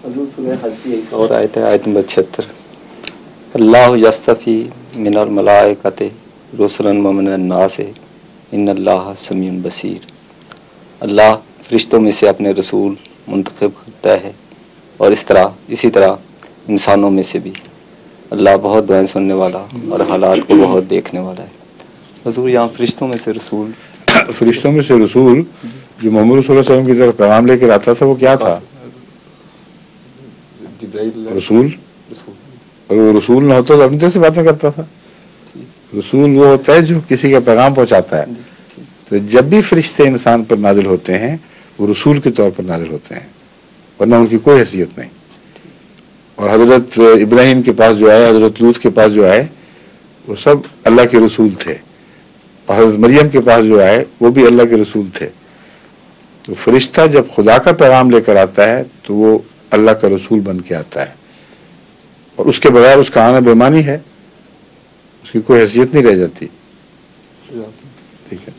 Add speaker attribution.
Speaker 1: حضور سورہ حج کی ایک اور آیت ہے، آیت نمبر 76، اللہ یستفی من الملائکۃ رسلا ومن الناس ان اللہ سمیع بصیر۔ اللہ فرشتوں میں سے اپنے رسول منتخب کرتا ہے، اور اسی طرح انسانوں میں سے بھی۔ اللہ بہت دعائیں سننے والا اور حالات کو بہت دیکھنے والا ہے۔ حضور یہاں فرشتوں میں سے رسول،
Speaker 2: فرشتوں میں سے رسول جو محمد صلی اللہ علیہ وسلم کی طرف پیغام لے کر آتا تھا وہ کیا تھا؟ رسول۔ اور وہ رسول نہ ہوتا تو اپنی طرف سے باتیں کرتا تھا۔ رسول وہ ہوتا ہے جو کسی کا پیغام پہنچاتا ہے۔ تو جب بھی فرشتے انسان پر نازل ہوتے ہیں وہ رسول کے طور پر نازل ہوتے ہیں، ورنہ ان کی کوئی حیثیت نہیں۔ اور حضرت ابراہیم کے پاس جو آئے، حضرت لوط کے پاس جو آئے، وہ سب اللہ کے رسول تھے، اور حضرت مریم کے پاس جو آئے وہ بھی اللہ کے رسول تھے۔ تو فرشتہ جب خدا کا پیغام لے کر آتا ہے تو وہ اللہ کا رسول بن کے آتا ہے، اور اس کے بغیر اس کا آنا بے معنی ہے، اس کی کوئی حیثیت نہیں رہ جاتی۔ ٹھیک ہے۔